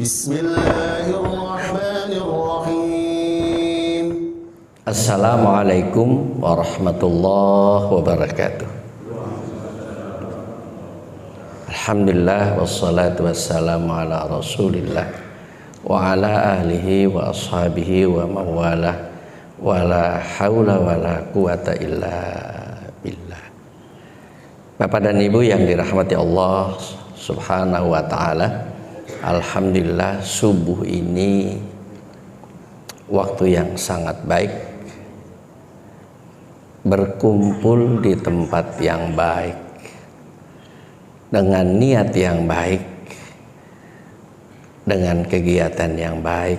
Bismillahirrahmanirrahim. Assalamualaikum warahmatullahi wabarakatuh. Alhamdulillah wassalatu wassalamu ala rasulillah wa ala ahlihi wa ashabihi wa mawalah wa la hawla wa la quwata illa billah. Bapak dan Ibu yang dirahmati Allah subhanahu wa ta'ala, alhamdulillah subuh ini waktu yang sangat baik, berkumpul di tempat yang baik dengan niat yang baik, dengan kegiatan yang baik.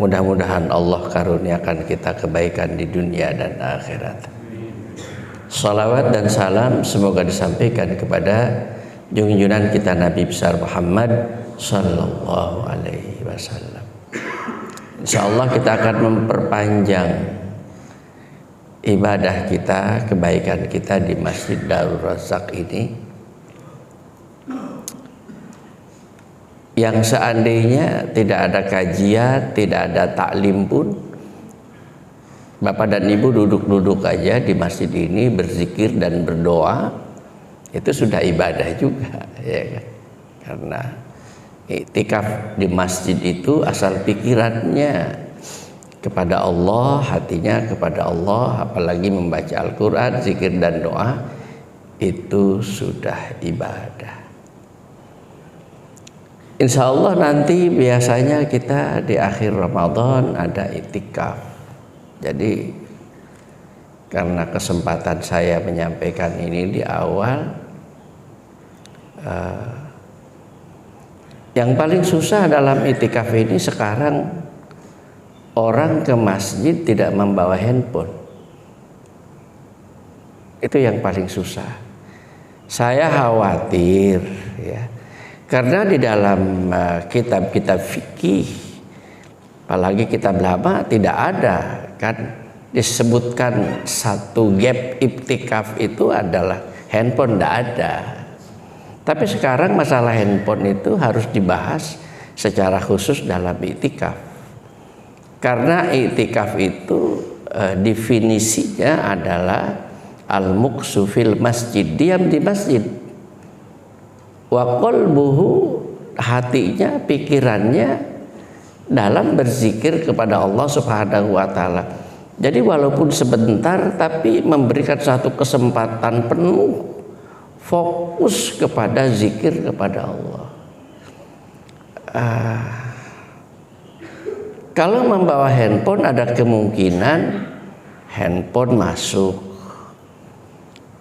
Mudah-mudahan Allah karuniakan kita kebaikan di dunia dan akhirat. Salawat dan salam semoga disampaikan kepada junjungan kita Nabi besar Muhammad sallallahu alaihi wasallam. Insyaallah kita akan memperpanjang ibadah kita, kebaikan kita di Masjid Darur Razak ini, yang seandainya tidak ada kajian, tidak ada taklim pun, Bapak dan Ibu duduk-duduk aja di masjid ini berzikir dan berdoa, itu sudah ibadah juga, ya kan? Karena iktikaf di masjid itu asal pikirannya kepada Allah, hatinya kepada Allah, apalagi membaca Al-Quran, zikir dan doa, itu sudah ibadah. Insya Allah nanti biasanya kita di akhir Ramadan ada iktikaf. Jadi karena kesempatan saya menyampaikan ini di awal, yang paling susah dalam iktikaf ini sekarang orang ke masjid tidak membawa handphone. Itu yang paling susah. Saya khawatir, ya, karena di dalam kitab-kitab fikih, apalagi kitab lama, tidak ada kan disebutkan satu gap iktikaf itu adalah handphone, tidak ada. Tapi sekarang masalah handphone itu harus dibahas secara khusus dalam iktikaf. Karena iktikaf itu definisinya adalah al-muqsu fil masjid, diam di masjid. Wa qalbuhu, hatinya, pikirannya dalam berzikir kepada Allah Subhanahu wa taala. Jadi walaupun sebentar tapi memberikan satu kesempatan penuh fokus kepada zikir kepada Allah. Kalau membawa handphone ada kemungkinan handphone masuk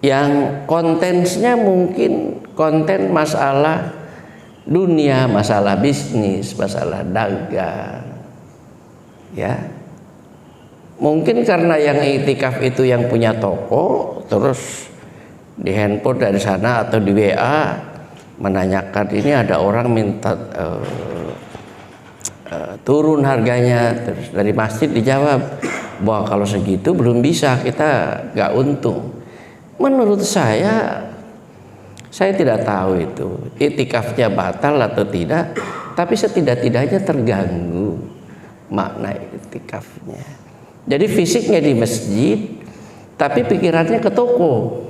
yang kontennya mungkin konten masalah dunia, masalah bisnis, masalah dagang, ya. Mungkin karena yang iktikaf itu yang punya toko, terus di handphone dari sana atau di WA menanyakan ini ada orang minta turun harganya, terus dari masjid dijawab bahwa kalau segitu belum bisa, kita nggak untung. Menurut saya tidak tahu itu iktikafnya batal atau tidak, tapi setidak-tidaknya terganggu makna iktikafnya. Jadi fisiknya di masjid, tapi pikirannya ke toko.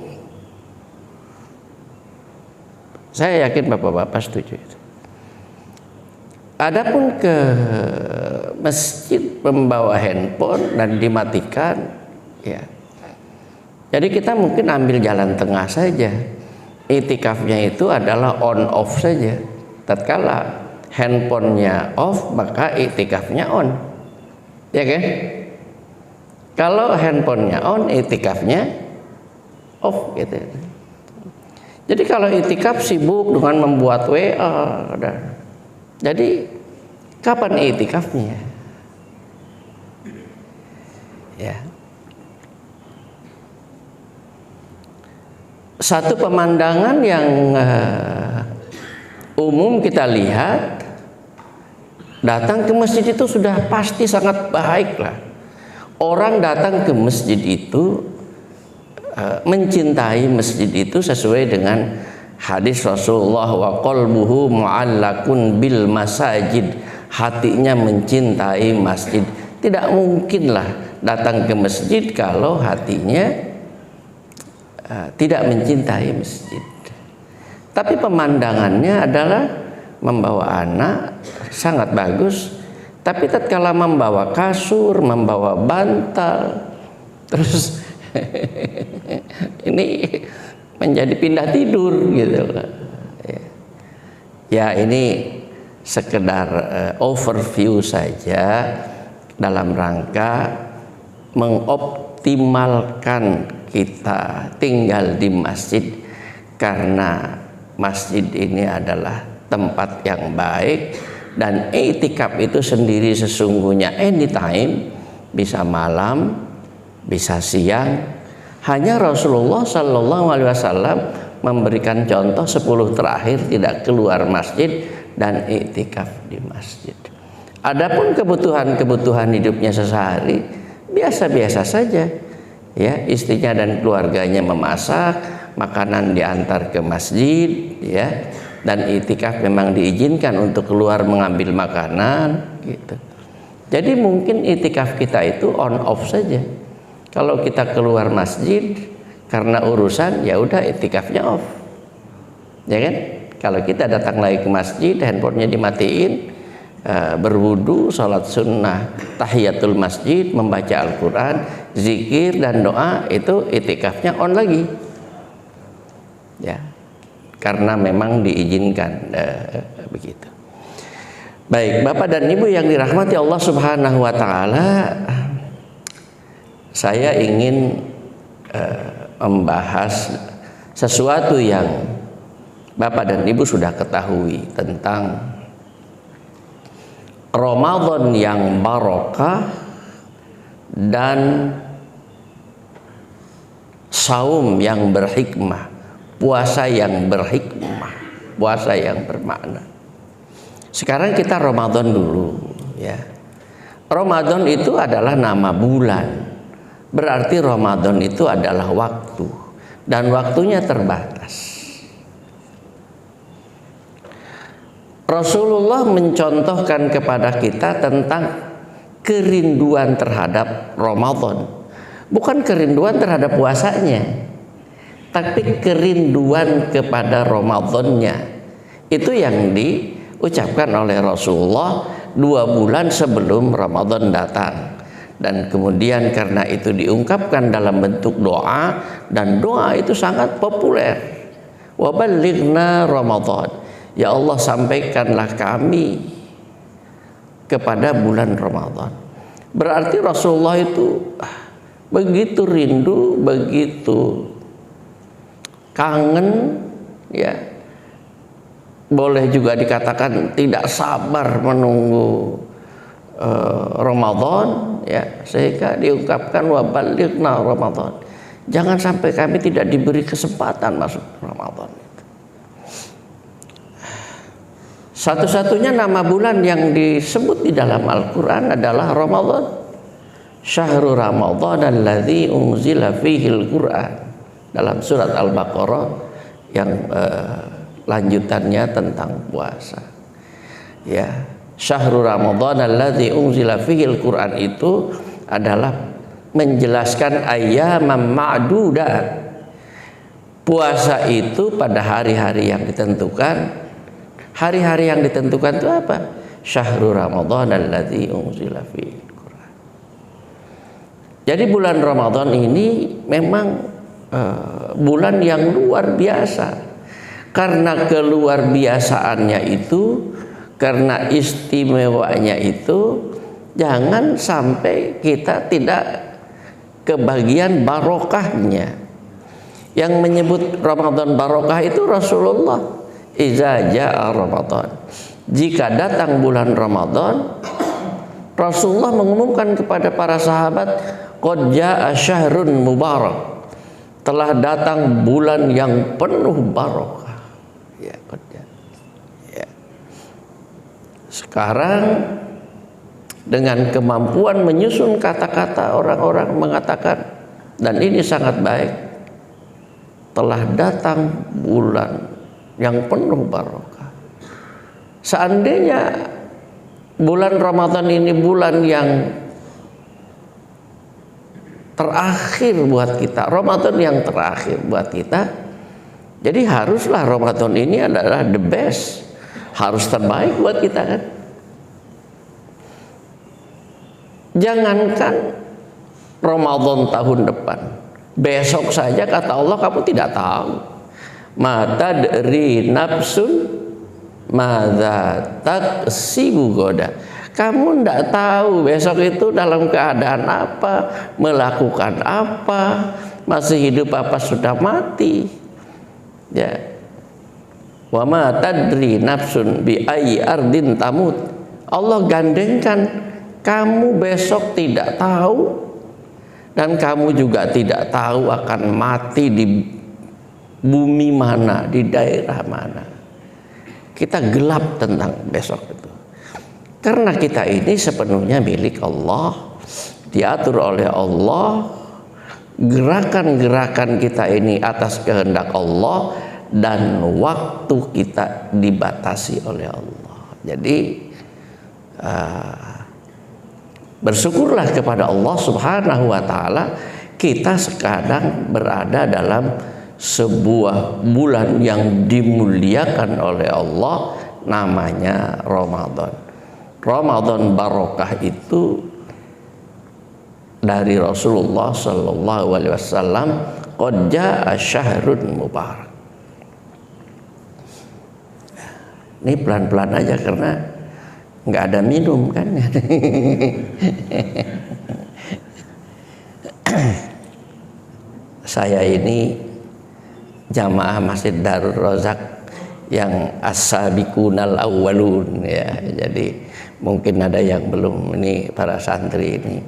Saya yakin bapak-bapak setuju itu. Adapun ke masjid membawa handphone dan dimatikan, ya. Jadi kita mungkin ambil jalan tengah saja. Iktikafnya itu adalah on off saja. Tatkala handphonenya off, maka iktikafnya on, ya kan? Kalau handphonenya on, iktikafnya off, gitu. Jadi kalau iktikaf sibuk dengan membuat WA, jadi kapan iktikafnya? Ya. Satu pemandangan yang umum kita lihat, datang ke masjid itu sudah pasti sangat baik lah. Orang datang ke masjid itu mencintai masjid itu sesuai dengan Hadis Rasulullah, wa qalbuhu mu'allakun bil masajid, hatinya mencintai masjid. Tidak mungkinlah datang ke masjid kalau hatinya tidak mencintai masjid. Tapi pemandangannya adalah membawa anak sangat bagus, tapi tatkala membawa kasur, membawa bantal, terus ini menjadi pindah tidur gitu. Ya ini sekedar overview saja dalam rangka mengoptimalkan kita tinggal di masjid, karena masjid ini adalah tempat yang baik, dan i'tikaf itu sendiri sesungguhnya anytime, bisa malam, bisa siang. Hanya Rasulullah Shallallahu Alaihi Wasallam memberikan contoh 10 terakhir tidak keluar masjid dan i'tikaf di masjid. Adapun kebutuhan hidupnya sehari biasa-biasa saja, ya, istrinya dan keluarganya memasak, makanan diantar ke masjid, ya, dan i'tikaf memang diizinkan untuk keluar mengambil makanan gitu. Jadi mungkin i'tikaf kita itu on off saja. Kalau kita keluar masjid karena urusan, ya udah i'tikafnya off, ya kan? Kalau kita datang lagi ke masjid, handphonenya dimatiin, berwudu, sholat sunnah, tahiyatul masjid, membaca Al-Quran, zikir dan doa, itu i'tikafnya on lagi, ya, karena memang diizinkan begitu. Baik, Bapak dan Ibu yang dirahmati Allah Subhanahu wa Ta'ala, saya ingin membahas sesuatu yang Bapak dan Ibu sudah ketahui tentang Ramadan yang barokah dan saum yang berhikmah, puasa yang berhikmah, puasa yang bermakna. Sekarang kita Ramadan dulu, ya. Ramadan itu adalah nama bulan. Berarti Ramadan itu adalah waktu, dan waktunya terbatas. Rasulullah mencontohkan kepada kita tentang kerinduan terhadap Ramadan. Bukan kerinduan terhadap puasanya, tapi kerinduan kepada Ramadannya. Itu yang diucapkan oleh Rasulullah 2 bulan sebelum Ramadan datang. Dan kemudian karena itu diungkapkan dalam bentuk doa, dan doa itu sangat populer. Wa ballighna Ramadan, ya Allah sampaikanlah kami kepada bulan Ramadan. Berarti Rasulullah itu begitu rindu, begitu kangen, ya, boleh juga dikatakan tidak sabar menunggu Ramadan, ya, sehingga diungkapkan wa balighna Ramadan. Jangan sampai kami tidak diberi kesempatan masuk Ramadan. Satu-satunya nama bulan yang disebut di dalam Al-Quran adalah Ramadan. Syahrul Ramadan alladzi unzila fihil Quran, dalam surat Al-Baqarah yang lanjutannya tentang puasa, ya. Syahrul Ramadan alladzi unzila fihil Quran itu adalah menjelaskan ayyamam ma'dudat. Puasa itu pada hari-hari yang ditentukan. Hari-hari yang ditentukan itu apa? Syahrul Ramadan alladzi unzila fihil Quran. Jadi bulan Ramadan ini memang bulan yang luar biasa. Karena keluar biasaannya itu, karena istimewanya itu, jangan sampai kita tidak kebagian barokahnya. Yang menyebut Ramadan barokah itu Rasulullah. Iza ja'a Ramadan, jika datang bulan Ramadan, Rasulullah mengumumkan kepada para sahabat, qad ja'a syahrun mubarak, telah datang bulan yang penuh barokah. Ya, ya. Sekarang dengan kemampuan menyusun kata-kata, orang-orang mengatakan, dan ini sangat baik, telah datang bulan yang penuh barokah. Seandainya bulan Ramadan ini bulan yang terakhir buat kita, Ramadan yang terakhir buat kita, jadi haruslah Ramadan ini adalah the best, harus terbaik buat kita kan. Jangankan Ramadan tahun depan, besok saja kata Allah kamu tidak tahu. Mata dari nafsun madza taksibu goda. Kamu tidak tahu besok itu dalam keadaan apa, melakukan apa, masih hidup apa sudah mati. Ya. Wa ma tadri nafsun bi ayyi ardin tamut. Allah gandengkan, kamu besok tidak tahu dan kamu juga tidak tahu akan mati di bumi mana, di daerah mana. Kita gelap tentang besok itu. Karena kita ini sepenuhnya milik Allah, diatur oleh Allah, gerakan-gerakan kita ini atas kehendak Allah, dan waktu kita dibatasi oleh Allah. Jadi bersyukurlah kepada Allah Subhanahu wa Ta'ala, kita sekarang berada dalam sebuah bulan yang dimuliakan oleh Allah, namanya Ramadan. Ramadan barokah itu dari Rasulullah Sallallahu Alaihi Wasallam, qad jaa syahrun mubarak. Ini pelan-pelan aja karena nggak ada minum kan. Saya ini jamaah Masjid Darul Razak yang as-sabiqunal awwalun ya. Jadi mungkin ada yang belum, ini para santri ini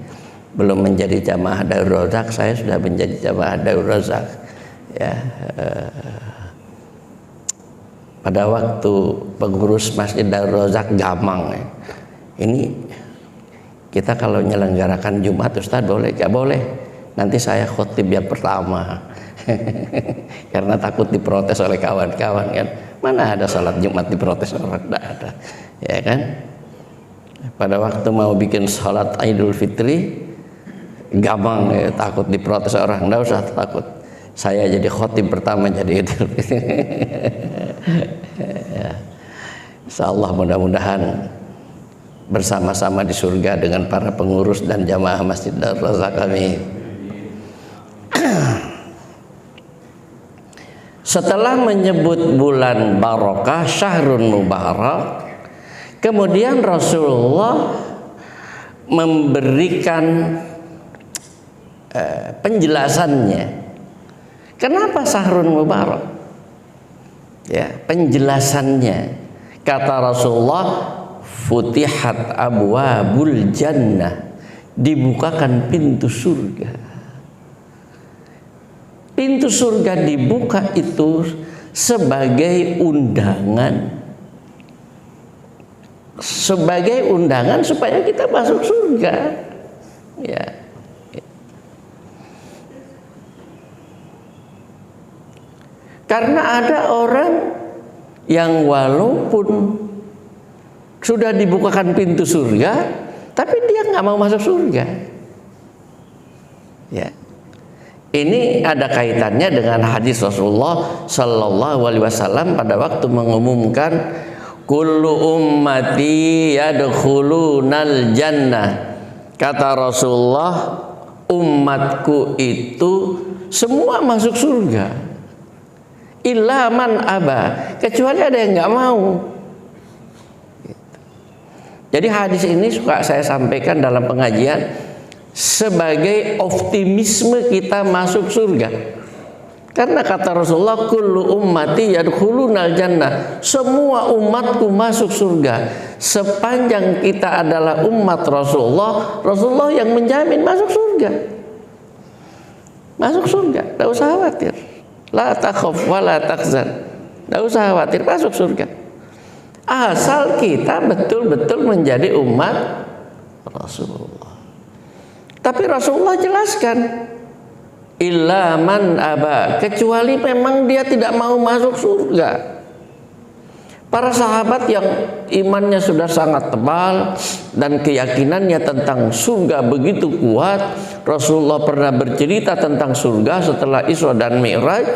belum menjadi jamaah Darul Razak, saya sudah menjadi jamaah Darul Razak ya. Pada waktu pengurus Masjid Darul Razak Gamang ya, ini kita kalau menyelenggarakan Jumat, Ustaz boleh? Gak boleh, nanti saya khotib yang pertama. Karena takut diprotes oleh kawan-kawan kan. Mana ada salat Jumat diprotes orang, tidak ada ya kan. Pada waktu mau bikin salat Idul Fitri Gamang ya, takut diprotes orang, tidak usah takut, saya jadi khotib pertama jadi Idul Fitri. Ya. Insyaallah mudah-mudahan bersama-sama di surga dengan para pengurus dan jamaah Masjid Darul Razak kami. Setelah menyebut bulan barokah, syahrun mubarak, kemudian Rasulullah memberikan penjelasannya. Kenapa syahrun mubarak? Ya, penjelasannya. Kata Rasulullah, futihat abwabul jannah, dibukakan pintu surga. Pintu surga dibuka itu sebagai undangan, supaya kita masuk surga ya. Karena ada orang yang walaupun sudah dibukakan pintu surga, tapi dia nggak mau masuk surga ya. Ini ada kaitannya dengan hadis Rasulullah Sallallahu Alaihi Wasallam pada waktu mengumumkan kullu ummati yadkhulunal jannah. Kata Rasulullah, umatku itu semua masuk surga, illa man aba, kecuali ada yang nggak mau. Jadi hadis ini suka saya sampaikan dalam pengajian sebagai optimisme kita masuk surga. Karena kata Rasulullah, kullu ummati yadkhulunal jannah, semua umatku masuk surga. Sepanjang kita adalah umat Rasulullah, Rasulullah yang menjamin masuk surga. Masuk surga, tidak usah khawatir. La takhaf wa la tahzan, tidak usah khawatir, masuk surga. Asal kita betul-betul menjadi umat Rasulullah. Tapi Rasulullah jelaskan, illa man aba, kecuali memang dia tidak mau masuk surga. Para sahabat yang imannya sudah sangat tebal dan keyakinannya tentang surga begitu kuat, Rasulullah pernah bercerita tentang surga setelah Isra dan Mi'raj,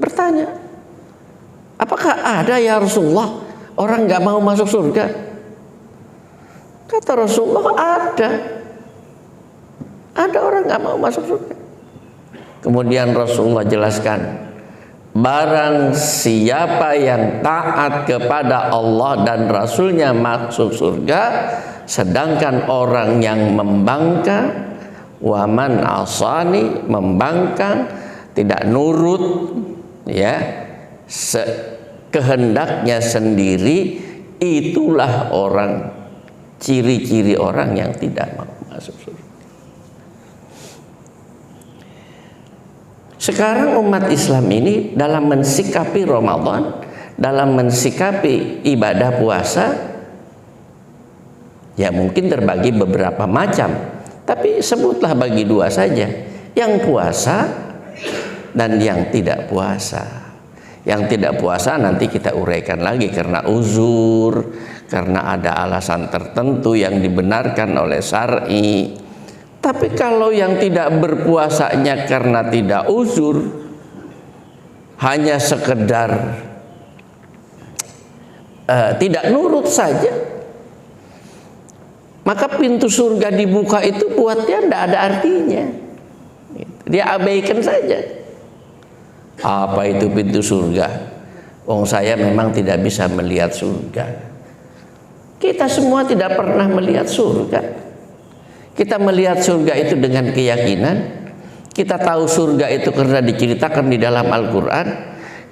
bertanya, apakah ada ya Rasulullah orang nggak mau masuk surga? Kata Rasulullah, ada orang nggak mau masuk surga. Kemudian Rasulullah jelaskan, barang siapa yang taat kepada Allah dan Rasulnya masuk surga, sedangkan orang yang membangkang, waman asani, membangkang, tidak nurut, ya, kehendaknya sendiri, itulah orang, ciri-ciri orang yang tidak mau masuk surga. Sekarang umat Islam ini dalam mensikapi Ramadan, dalam mensikapi ibadah puasa, ya mungkin terbagi beberapa macam, tapi sebutlah bagi dua saja, yang puasa dan yang tidak puasa. Yang tidak puasa nanti kita uraikan lagi karena uzur, karena ada alasan tertentu yang dibenarkan oleh syar'i. Tapi kalau yang tidak berpuasanya karena tidak uzur, hanya sekedar tidak nurut saja, maka pintu surga dibuka itu buat dia tidak ada artinya. Dia abaikan saja. Apa itu pintu surga? Wong saya memang tidak bisa melihat surga. Kita semua tidak pernah melihat surga. Kita melihat surga itu dengan keyakinan. Kita tahu surga itu karena diceritakan di dalam Al-Quran.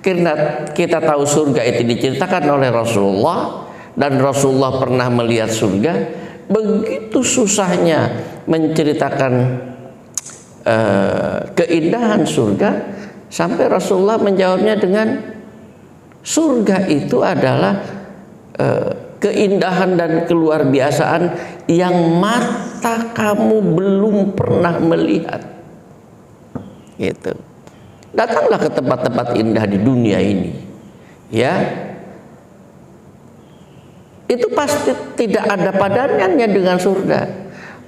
Karena kita tahu surga itu diceritakan oleh Rasulullah, dan Rasulullah pernah melihat surga. Begitu susahnya menceritakan keindahan surga, sampai Rasulullah menjawabnya dengan, surga itu adalah keindahan dan keluar biasaan yang mata kamu belum pernah melihat. Gitu. Datanglah ke tempat-tempat indah di dunia ini, ya. Itu pasti tidak ada padanannya dengan surga.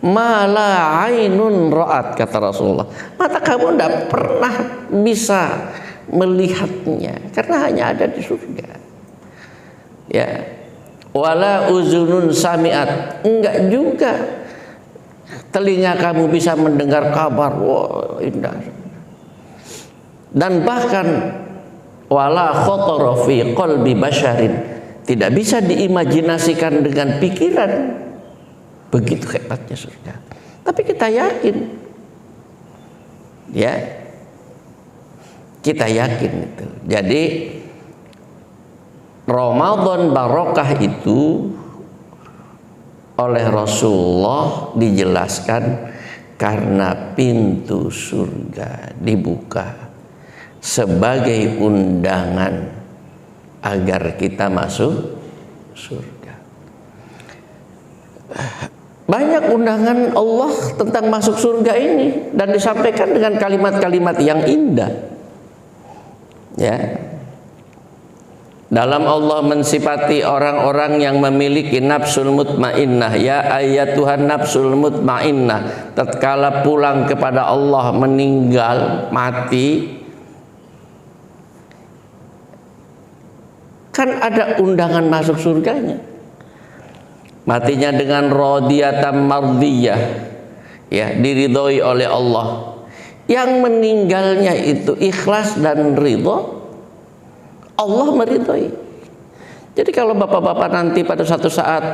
Mala ainun ra'at, kata Rasulullah. Mata kamu tidak pernah bisa melihatnya karena hanya ada di surga. Ya. Wala uzunun sami'at, enggak juga telinga kamu bisa mendengar kabar, wah indah. Dan bahkan wala khatara fi qalbi basyarin, tidak bisa diimajinasikan dengan pikiran. Begitu hebatnya surga. Tapi kita yakin, ya, kita yakin itu. Jadi Ramadan barokah itu oleh Rasulullah dijelaskan karena pintu surga dibuka sebagai undangan agar kita masuk surga. Banyak undangan Allah tentang masuk surga ini, dan disampaikan dengan kalimat-kalimat yang indah, ya. Dalam Allah mensifati orang-orang yang memiliki nafsul mutmainnah, ya ayatuhan nafsul mutmainnah, tatkala pulang kepada Allah, meninggal, mati, kan ada undangan masuk surganya. Matinya dengan radiyatan mardiyah, ya, diridhoi oleh Allah. Yang meninggalnya itu ikhlas dan ridho, Allah meridhoi. Jadi kalau bapak-bapak nanti pada suatu saat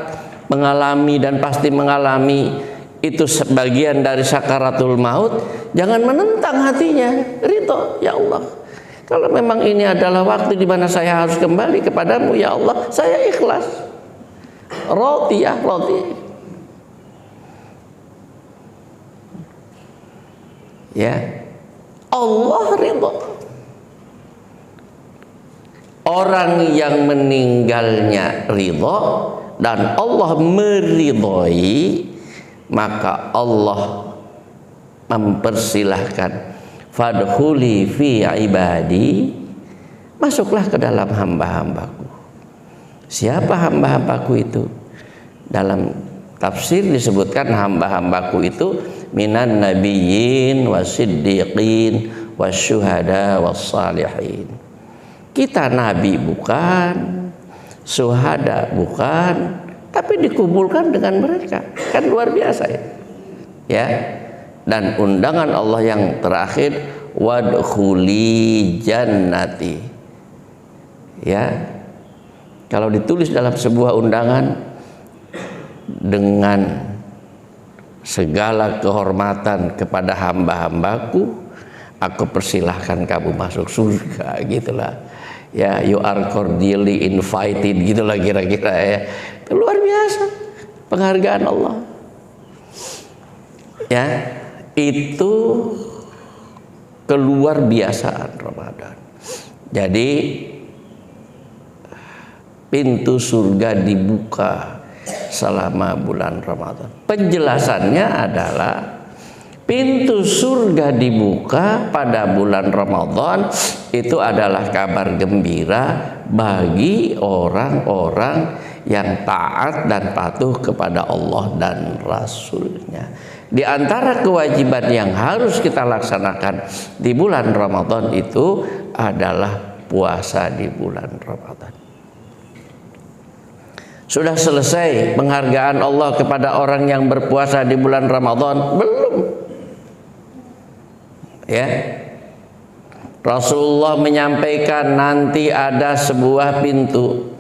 mengalami, dan pasti mengalami, itu sebagian dari sakaratul maut, jangan menentang hatinya, ridho, ya Allah, kalau memang ini adalah waktu di mana saya harus kembali kepadamu, ya Allah, saya ikhlas, radiyah, ya, Allah ridho. Orang yang meninggalnya ridho dan Allah meridhoi, maka Allah mempersilahkan, fadkhuli fi ibadi, masuklah ke dalam hamba-hambaku. Siapa hamba-hambaku itu? Dalam tafsir disebutkan hamba-hambaku itu minan nabiyyin wasiddiqin wasyuhada wassalihin. Kita nabi bukan, syuhada bukan, tapi dikumpulkan dengan mereka. Kan luar biasa ya. Ya. Dan undangan Allah yang terakhir, wadkhuli jannati. Ya. Kalau ditulis dalam sebuah undangan dengan segala kehormatan kepada hamba-hambaku, aku persilahkan kamu masuk surga, gitulah. Ya, you are cordially invited, gitulah kira-kira ya. Itu luar biasa penghargaan Allah. Ya, itu keluar biasaan Ramadan. Jadi pintu surga dibuka selama bulan Ramadan. Penjelasannya adalah pintu surga dibuka pada bulan Ramadan itu adalah kabar gembira bagi orang-orang yang taat dan patuh kepada Allah dan Rasul-Nya. Di antara kewajiban yang harus kita laksanakan di bulan Ramadan itu adalah puasa di bulan Ramadan. Sudah selesai penghargaan Allah kepada orang yang berpuasa di bulan Ramadan? Belum. Ya. Rasulullah menyampaikan nanti ada sebuah pintu,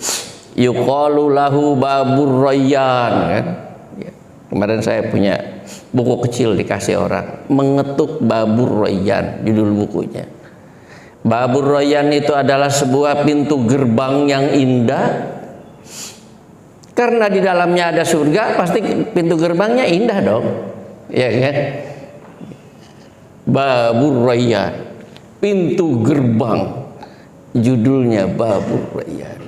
yuqalu lahu babur rayyan, kan? Ya. Kemarin saya punya buku kecil dikasih orang, mengetuk babur rayyan, judul bukunya. Babur rayyan itu adalah sebuah pintu gerbang yang indah. Karena di dalamnya ada surga, pasti pintu gerbangnya indah dong, ya kan? Babur rayyan, pintu gerbang, judulnya babur rayyan.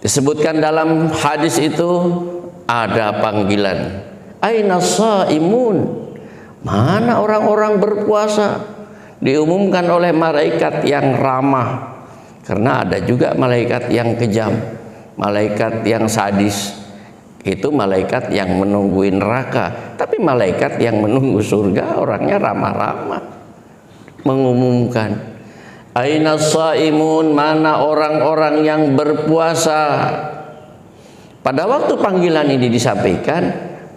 Disebutkan dalam hadis itu ada panggilan, aina shaimun, mana orang-orang berpuasa? Diumumkan oleh malaikat yang ramah, karena ada juga malaikat yang kejam. Malaikat yang sadis itu malaikat yang menungguin neraka, tapi malaikat yang menunggu surga orangnya ramah-ramah. Mengumumkan, aina shaimun, mana orang-orang yang berpuasa. Pada waktu panggilan ini disampaikan,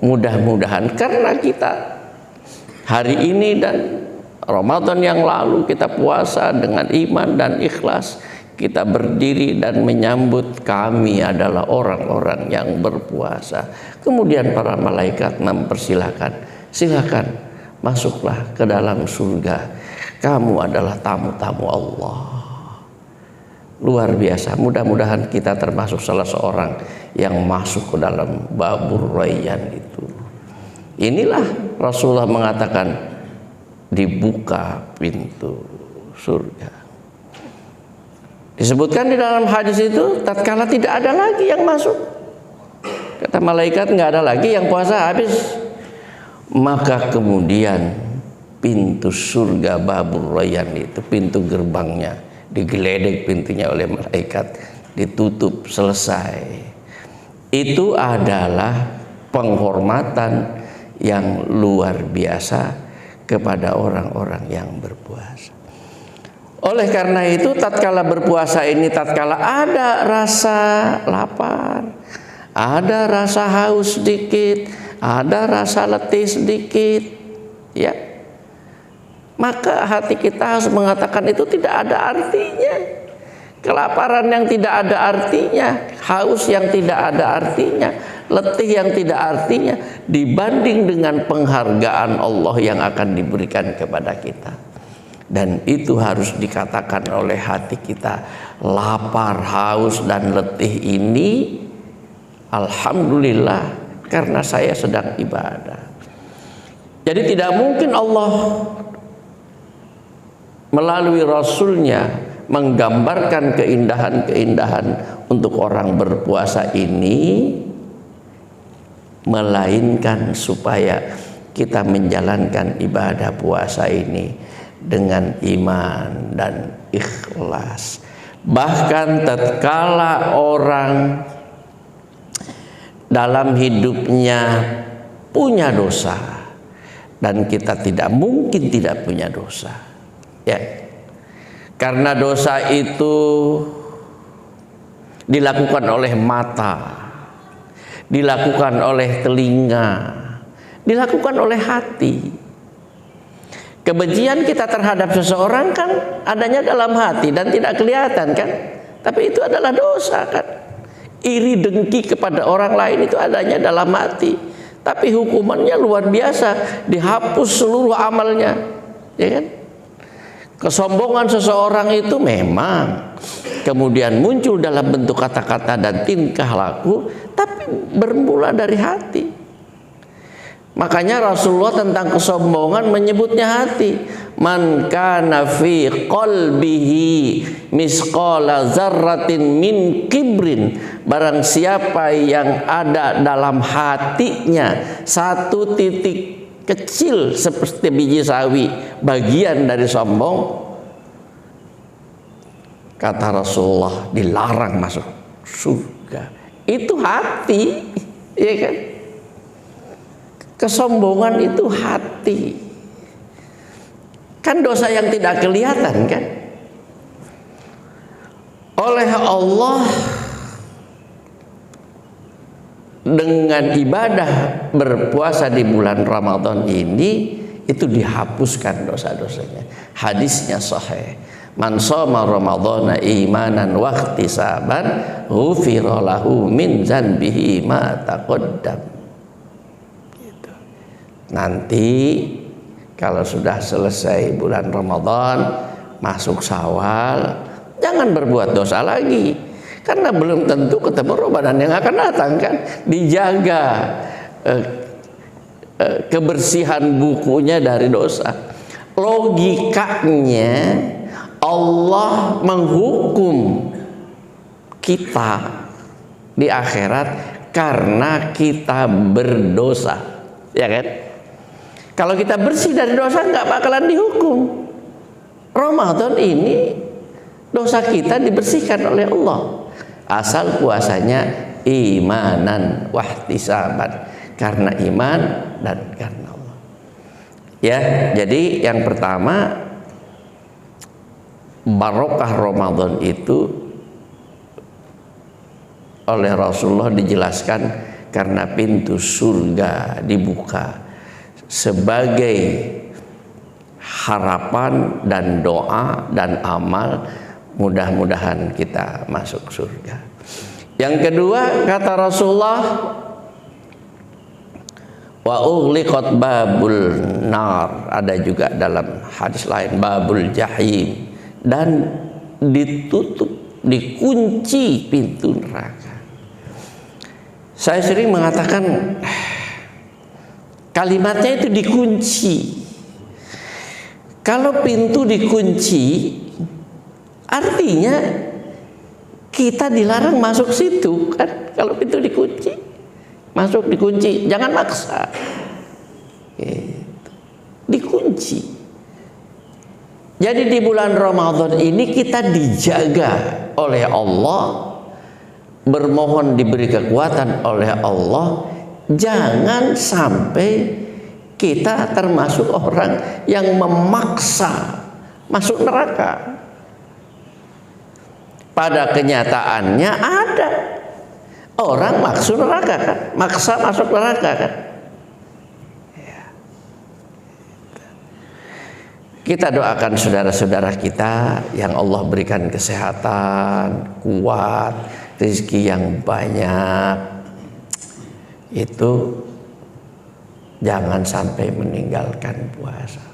mudah-mudahan karena kita hari ini dan Ramadan yang lalu kita puasa dengan iman dan ikhlas, kita berdiri dan menyambut kami adalah orang-orang yang berpuasa. Kemudian para malaikat mempersilahkan, silakan masuklah ke dalam surga. Kamu adalah tamu-tamu Allah. Luar biasa. Mudah-mudahan kita termasuk salah seorang yang masuk ke dalam babur rayyan itu. Inilah Rasulullah mengatakan dibuka pintu surga. Disebutkan di dalam hadis itu, tatkala tidak ada lagi yang masuk, kata malaikat nggak ada lagi yang puasa, habis. Maka kemudian pintu surga babur rayyan itu, pintu gerbangnya digeledek pintunya oleh malaikat, ditutup, selesai. Itu adalah penghormatan yang luar biasa kepada orang-orang yang berpuasa. Oleh karena itu, tatkala berpuasa ini, tatkala ada rasa lapar, ada rasa haus sedikit, ada rasa letih sedikit, ya, maka hati kita harus mengatakan itu tidak ada artinya. Kelaparan yang tidak ada artinya, haus yang tidak ada artinya, letih yang tidak artinya, dibanding dengan penghargaan Allah yang akan diberikan kepada kita. Dan itu harus dikatakan oleh hati kita, lapar, haus, dan letih ini alhamdulillah karena saya sedang ibadah. Jadi tidak mungkin Allah melalui Rasulnya menggambarkan keindahan-keindahan untuk orang berpuasa ini, melainkan supaya kita menjalankan ibadah puasa ini dengan iman dan ikhlas. Bahkan tatkala orang dalam hidupnya punya dosa, dan kita tidak mungkin tidak punya dosa, ya, karena dosa itu dilakukan oleh mata, dilakukan oleh telinga, dilakukan oleh hati. Kebencian kita terhadap seseorang kan adanya dalam hati dan tidak kelihatan kan, tapi itu adalah dosa kan. Iri dengki kepada orang lain itu adanya dalam hati, tapi hukumannya luar biasa, dihapus seluruh amalnya, ya kan. Kesombongan seseorang itu memang kemudian muncul dalam bentuk kata-kata dan tingkah laku, tapi bermula dari hati. Makanya Rasulullah tentang kesombongan menyebutnya hati. Man kana fi qalbihi misqala zarratin min kibrin, barang siapa yang ada dalam hatinya satu titik kecil seperti biji sawi, bagian dari sombong, kata Rasulullah dilarang masuk surga. Itu hati, ya kan? Kesombongan itu hati. Kan dosa yang tidak kelihatan kan? Oleh Allah dengan ibadah berpuasa di bulan Ramadan ini itu dihapuskan dosa-dosanya. Hadisnya sahih. Man shoma ramadhana imanan wa ihtisaban ghufira lahu min dzanbihi ma taqaddam. Nanti kalau sudah selesai bulan Ramadan, masuk Syawal, jangan berbuat dosa lagi, karena belum tentu ketemu Ramadan yang akan datang kan. Dijaga kebersihan bukunya dari dosa. Logikanya Allah menghukum kita di akhirat karena kita berdosa, ya kan? Kalau kita bersih dari dosa nggak bakalan dihukum. Ramadan ini dosa kita dibersihkan oleh Allah, asal puasanya imanan wahtisaban, karena iman dan karena Allah. Ya, jadi yang pertama, barokah Ramadan itu oleh Rasulullah dijelaskan karena pintu surga dibuka sebagai harapan dan doa dan amal, mudah-mudahan kita masuk surga. Yang kedua, kata Rasulullah, wa ughliqat babul nar, ada juga dalam hadis lain babul jahim, dan ditutup, dikunci pintu neraka. Saya sering mengatakan kalimatnya itu dikunci. Kalau pintu dikunci, artinya kita dilarang masuk situ kan. Kalau pintu dikunci, masuk dikunci, jangan maksa. Dikunci. Jadi di bulan Ramadan ini kita dijaga oleh Allah, bermohon diberi kekuatan oleh Allah. Jangan sampai kita termasuk orang yang memaksa masuk neraka. Pada kenyataannya ada orang masuk neraka kan, maksa masuk neraka kan. Kita doakan saudara-saudara kita yang Allah berikan kesehatan, kuat, rezeki yang banyak, itu jangan sampai meninggalkan puasa.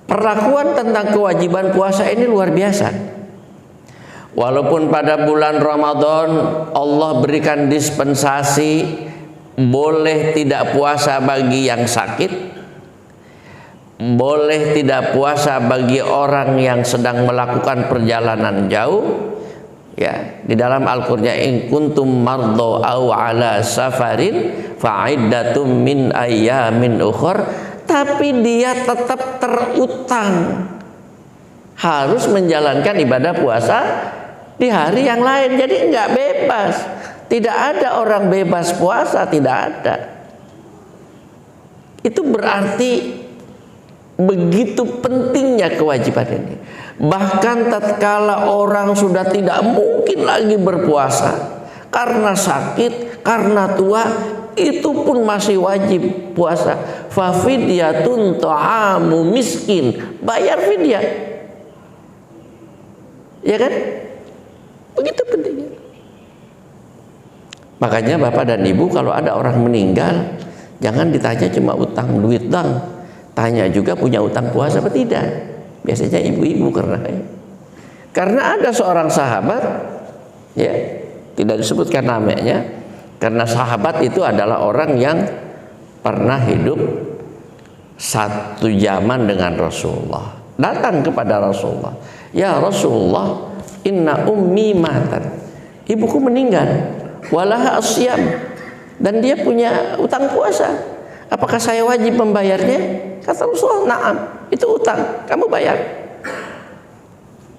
Perlakuan tentang kewajiban puasa ini luar biasa. Walaupun pada bulan Ramadan Allah berikan dispensasi, boleh tidak puasa bagi yang sakit, boleh tidak puasa bagi orang yang sedang melakukan perjalanan jauh. Ya, di dalam Al-Qur'an, in kuntum mardha aw ala safarin fa'iddatum min ayyamin ukhra, tapi dia tetap terutang harus menjalankan ibadah puasa di hari yang lain. Jadi enggak bebas. Tidak ada orang bebas puasa, tidak ada. Itu berarti begitu pentingnya kewajiban ini. Bahkan tatkala orang sudah tidak mungkin lagi berpuasa karena sakit, karena tua, itu pun masih wajib puasa. Fa fidyatun ta'amu miskin, bayar fidyah. Ya kan? Begitu pentingnya. Makanya Bapak dan Ibu, kalau ada orang meninggal, jangan ditanya cuma utang duit dong, tanya juga punya utang puasa atau tidak. Biasanya ibu-ibu karena ada seorang sahabat, ya tidak disebutkan namanya, karena sahabat itu adalah orang yang pernah hidup satu zaman dengan Rasulullah. Datang kepada Rasulullah, ya Rasulullah, inna ummi matan, ibuku meninggal, walaha asyam, dan dia punya utang puasa. Apakah saya wajib membayarnya? Kata Rasulullah, na'am, itu utang, kamu bayar.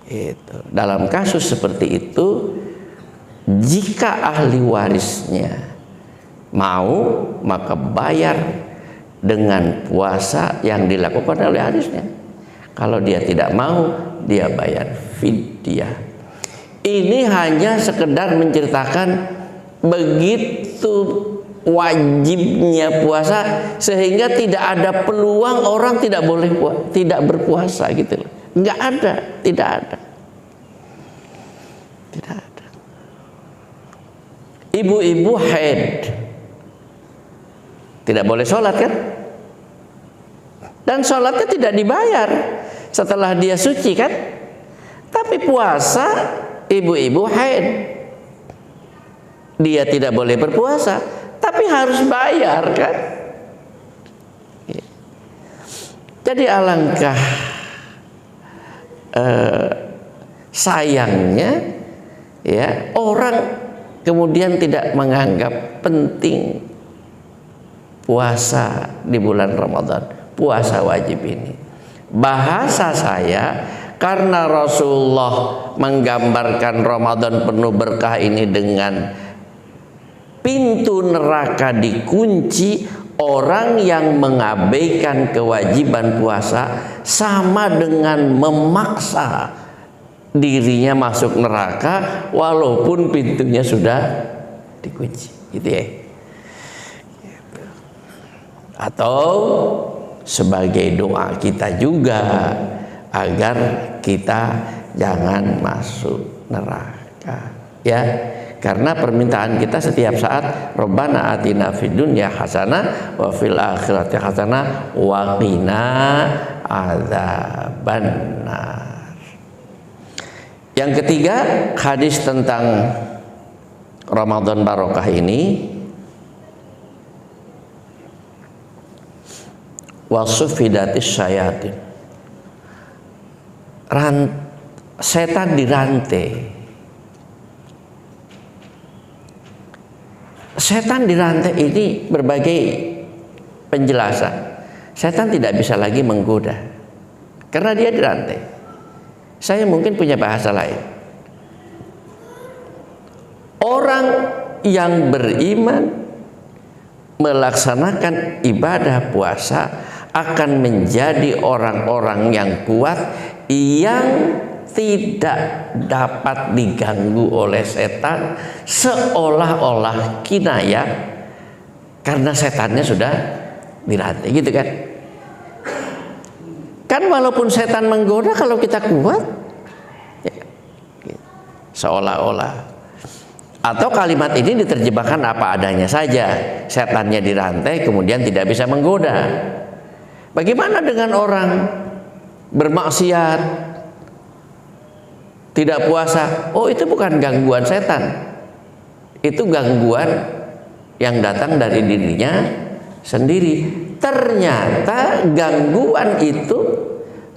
Itu. Dalam kasus seperti itu, jika ahli warisnya mau, maka bayar dengan puasa yang dilakukan oleh warisnya. Kalau dia tidak mau, dia bayar fidyah. Ini hanya sekedar menceritakan begitu wajibnya puasa, sehingga tidak ada peluang orang tidak boleh tidak berpuasa gitu loh. Enggak ada, tidak ada. Tidak ada. Ibu-ibu haid tidak boleh sholat kan? Dan sholatnya tidak dibayar setelah dia suci kan? Tapi puasa ibu-ibu haid, dia tidak boleh berpuasa, tapi harus bayar kan? Jadi alangkah sayangnya ya orang kemudian tidak menganggap penting puasa di bulan Ramadan, puasa wajib ini. Bahasa saya, karena Rasulullah menggambarkan Ramadan penuh berkah ini dengan pintu neraka dikunci, orang yang mengabaikan kewajiban puasa sama dengan memaksa dirinya masuk neraka walaupun pintunya sudah dikunci, gitu ya. Atau sebagai doa kita juga agar kita jangan masuk neraka, ya. Karena permintaan kita setiap saat, Rabbana atina fid dunya hasanah wa fil akhirati hasanah wa qina adzabannar. Yang ketiga, hadis tentang Ramadan barokah ini, wasufidatis syayatin, setan dirantai. Setan dirantai ini berbagai penjelasan. Setan tidak bisa lagi menggoda karena dia dirantai. Saya mungkin punya bahasa lain. Orang yang beriman melaksanakan ibadah puasa akan menjadi orang-orang yang kuat, yang tidak dapat diganggu oleh setan, seolah-olah kinayah karena setannya sudah dirantai, gitu kan? Kan walaupun setan menggoda, kalau kita kuat, ya, seolah-olah. Atau kalimat ini diterjemahkan apa adanya saja, setannya dirantai kemudian tidak bisa menggoda. Bagaimana dengan orang bermaksiat, tidak puasa? Oh, itu bukan gangguan setan, itu gangguan yang datang dari dirinya sendiri. Ternyata gangguan itu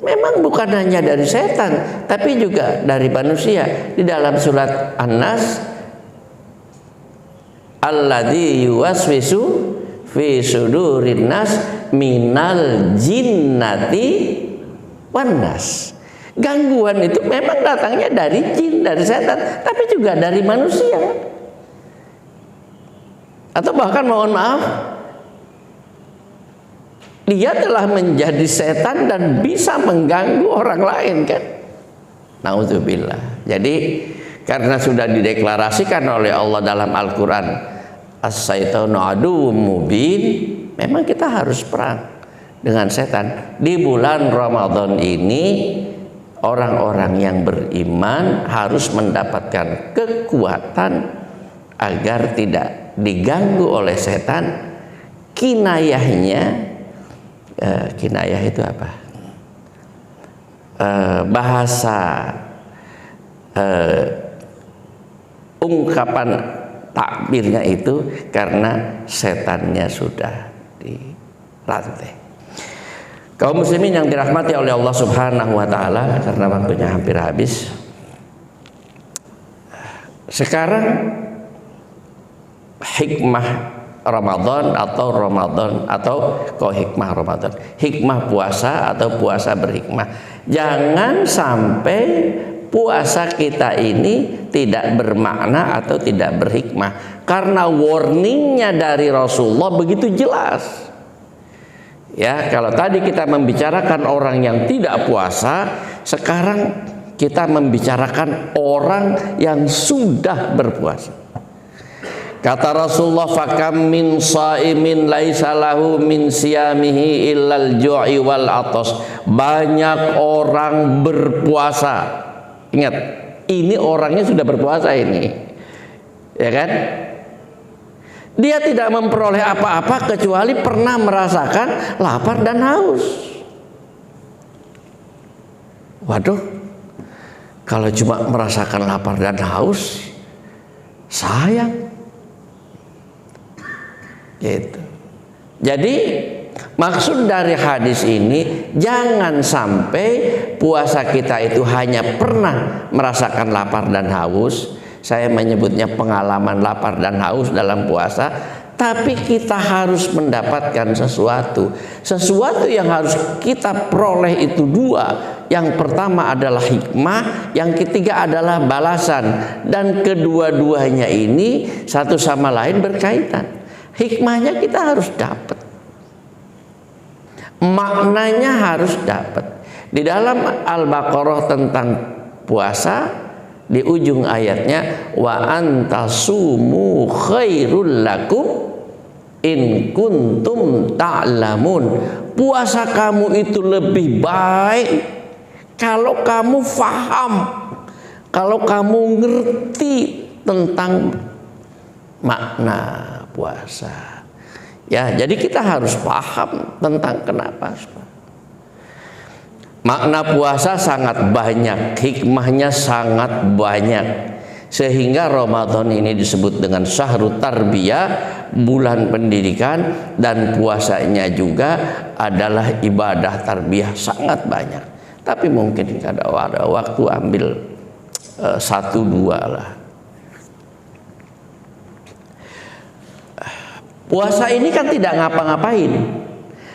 memang bukan hanya dari setan, tapi juga dari manusia. Di dalam surat An-Nas, alladzi yuwaswisu fi sudurin nas minal jinnati wan nas. Gangguan itu memang datangnya dari jin, dari setan, tapi juga dari manusia. Atau bahkan mohon maaf, dia telah menjadi setan dan bisa mengganggu orang lain kan. Nauzubillah. Jadi karena sudah dideklarasikan oleh Allah dalam Al-Quran, as-syaitanu aduwwum mubin, memang kita harus perang dengan setan. Di bulan Ramadan ini orang-orang yang beriman harus mendapatkan kekuatan agar tidak diganggu oleh setan. Kinayahnya, kinayah itu apa? Bahasa ungkapan takbirnya itu karena setannya sudah dirantai. Kaum muslimin yang dirahmati oleh Allah Subhanahu wa taala, karena waktunya hampir habis. Sekarang hikmah Ramadan atau kok hikmah Ramadan, hikmah puasa atau puasa berhikmah. Jangan sampai puasa kita ini tidak bermakna atau tidak berhikmah, karena warningnya dari Rasulullah begitu jelas. Ya, kalau tadi kita membicarakan orang yang tidak puasa, sekarang kita membicarakan orang yang sudah berpuasa. Kata Rasulullah, fakam min shaimin laisa lahu min siyamihi illal ju'i wal atas. Banyak orang berpuasa. Ingat, ini orangnya sudah berpuasa ini. Ya kan? Dia tidak memperoleh apa-apa kecuali pernah merasakan lapar dan haus. Waduh, kalau cuma merasakan lapar dan haus, sayang. Gitu. Jadi maksud dari hadis ini, jangan sampai puasa kita itu hanya pernah merasakan lapar dan haus. Saya menyebutnya pengalaman lapar dan haus dalam puasa, tapi kita harus mendapatkan sesuatu yang harus kita peroleh itu dua. Yang pertama adalah hikmah, yang ketiga adalah balasan, dan kedua-duanya ini satu sama lain berkaitan. Hikmahnya kita harus dapat, maknanya harus dapat. Di dalam Al-Baqarah tentang puasa, di ujung ayatnya, wa antasumu khairul lakum in kuntum ta'lamun. Puasa kamu itu lebih baik kalau kamu faham, kalau kamu ngerti tentang makna puasa. Ya, jadi kita harus paham tentang kenapa. Makna puasa sangat banyak, hikmahnya sangat banyak, sehingga Ramadan ini disebut dengan syahrut tarbiyah, bulan pendidikan, dan puasanya juga adalah ibadah tarbiyah sangat banyak. Tapi mungkin ada waktu ambil satu dua lah. Puasa ini kan tidak ngapa-ngapain.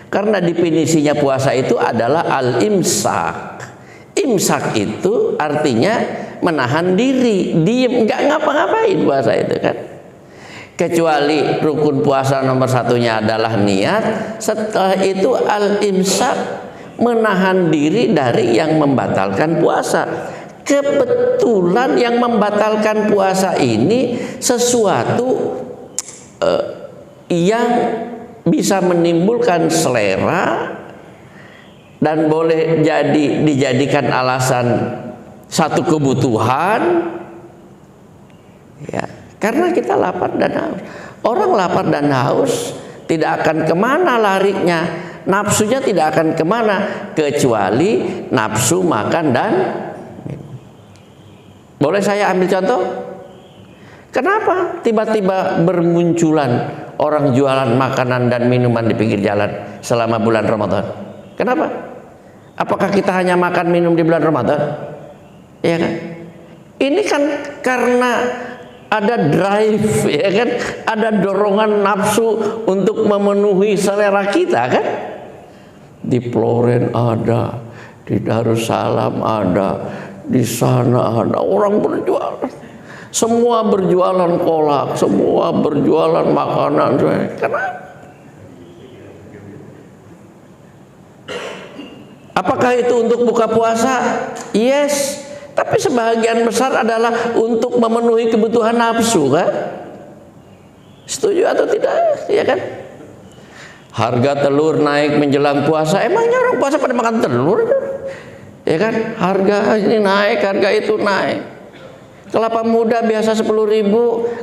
Karena definisinya puasa itu adalah al-imsak. Imsak itu artinya menahan diri, diem, nggak ngapa-ngapain puasa itu kan. Kecuali rukun puasa nomor satunya adalah niat. Setelah itu al-imsak, menahan diri dari yang membatalkan puasa. Kebetulan yang membatalkan puasa ini sesuatu yang bisa menimbulkan selera dan boleh dijadikan alasan satu kebutuhan, ya, karena kita lapar dan haus. Orang lapar dan haus tidak akan kemana larinya, nafsunya tidak akan kemana kecuali nafsu makan dan minum. Boleh saya ambil contoh? Kenapa tiba-tiba bermunculan orang jualan makanan dan minuman di pinggir jalan selama bulan Ramadan? Kenapa? Apakah kita hanya makan minum di bulan Ramadan? Ya kan? Ini kan karena ada drive, ya kan? Ada dorongan nafsu untuk memenuhi selera kita kan? Di Ploren ada, di Darussalam ada, di sana ada orang berjualan. Semua berjualan kolak, semua berjualan makanan. Kenapa? Apakah itu untuk buka puasa? Yes. Tapi sebagian besar adalah untuk memenuhi kebutuhan nafsu, kan? Setuju atau tidak? Ya kan? Harga telur naik menjelang puasa. Emangnya orang puasa pada makan telur? Ya kan? Harga ini naik, harga itu naik. Kelapa muda biasa 10.000,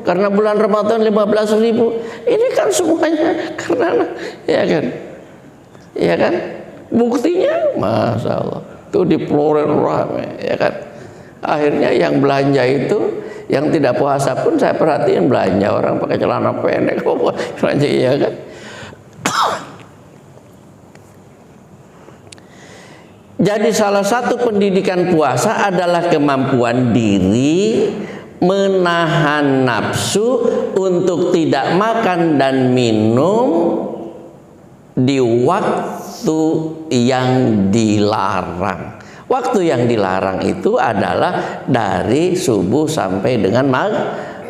karena bulan Ramadan 15.000. Ini kan semuanya karena, ya kan? Ya kan? Buktinya, Masya Allah, itu diplorer rame, ya kan? Akhirnya yang belanja itu, yang tidak puasa pun saya perhatiin belanja orang pakai celana pendek, belanja, ya kan? Jadi salah satu pendidikan puasa adalah kemampuan diri menahan nafsu untuk tidak makan dan minum di waktu yang dilarang. Waktu yang dilarang itu adalah dari subuh sampai dengan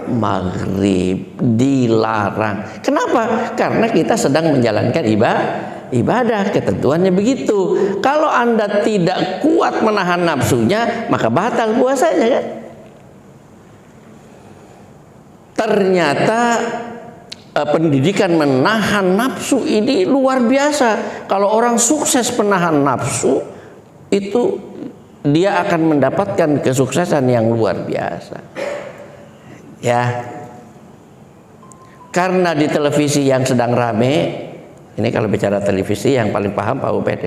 maghrib. Dilarang. Kenapa? Karena kita sedang menjalankan ibadah. Ketentuannya begitu. Kalau Anda tidak kuat menahan nafsunya, maka batal puasanya, kan? Ternyata pendidikan menahan nafsu ini luar biasa. Kalau orang sukses menahan nafsu, itu dia akan mendapatkan kesuksesan yang luar biasa. Ya. Karena di televisi yang sedang rame, ini kalau bicara televisi yang paling paham Pak Ubed.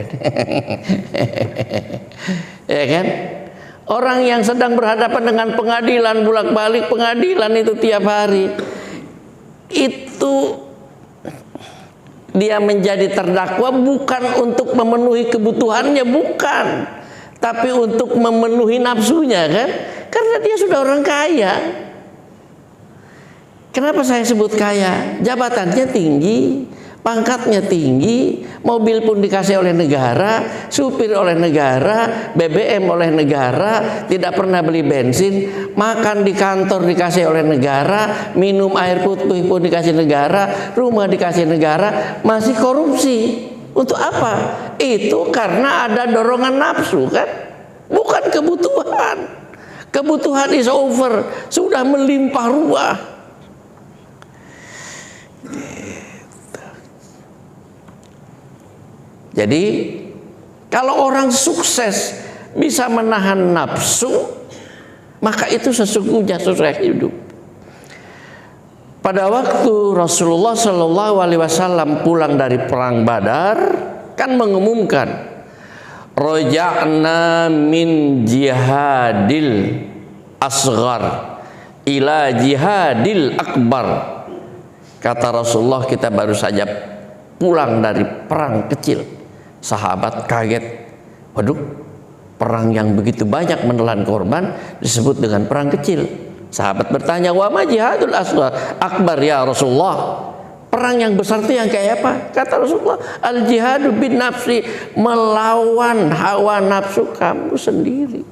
Ya kan? Orang yang sedang berhadapan dengan pengadilan, bolak-balik pengadilan itu tiap hari, itu dia menjadi terdakwa bukan untuk memenuhi kebutuhannya, bukan, tapi untuk memenuhi nafsunya, kan? Karena dia sudah orang kaya. Kenapa saya sebut kaya? Jabatannya tinggi, pangkatnya tinggi, mobil pun dikasih oleh negara, supir oleh negara, BBM oleh negara, tidak pernah beli bensin, makan di kantor dikasih oleh negara, minum air putih pun dikasih negara, rumah dikasih negara, masih korupsi. Untuk apa? Itu karena ada dorongan nafsu, kan? Bukan kebutuhan. Kebutuhan is over, sudah melimpah ruah. Jadi kalau orang sukses bisa menahan nafsu, maka itu sesungguhnya sukses hidup. Pada waktu Rasulullah Shallallahu Alaihi Wasallam pulang dari perang Badar, kan mengumumkan, roja'na min jihadil asghar ila jihadil akbar. Kata Rasulullah, kita baru saja pulang dari perang kecil. Sahabat kaget, waduh, perang yang begitu banyak menelan korban disebut dengan perang kecil. Sahabat bertanya, wa ma jihadul akbar ya Rasulullah? Perang yang besar itu yang kayak apa? Kata Rasulullah, al jihadu bin nafsi, melawan hawa nafsu kamu sendiri.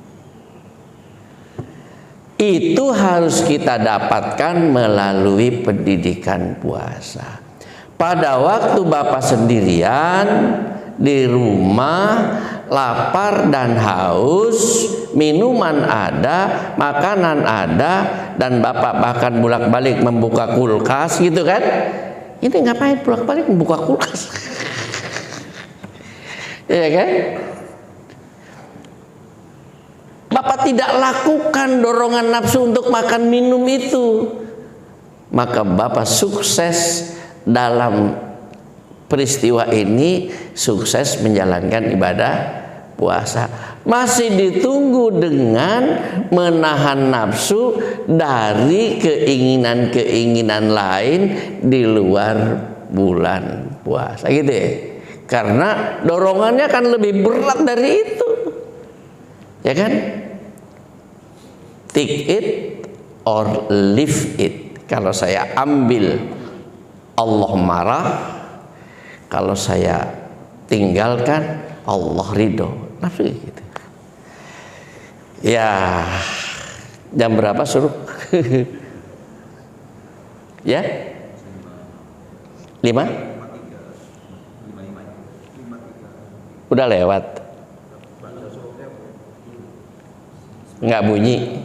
Itu harus kita dapatkan melalui pendidikan puasa. Pada waktu Bapak sendirian di rumah, lapar dan haus, minuman ada, makanan ada, dan Bapak bahkan bolak-balik membuka kulkas, gitu kan? Ini ngapain bolak-balik membuka kulkas? Ya kan? Bapak tidak lakukan dorongan nafsu untuk makan minum itu, maka Bapak sukses dalam peristiwa ini, sukses menjalankan ibadah puasa. Masih ditunggu dengan menahan nafsu dari keinginan-keinginan lain di luar bulan puasa, gitu ya. Karena dorongannya kan lebih berat dari itu, ya kan? Take it or leave it. Kalau saya ambil, Allah marah. Kalau saya tinggalkan, Allah ridho. nafsu gitu. Ya, jam berapa suruh? Ya? 5? Udah lewat. Nggak bunyi.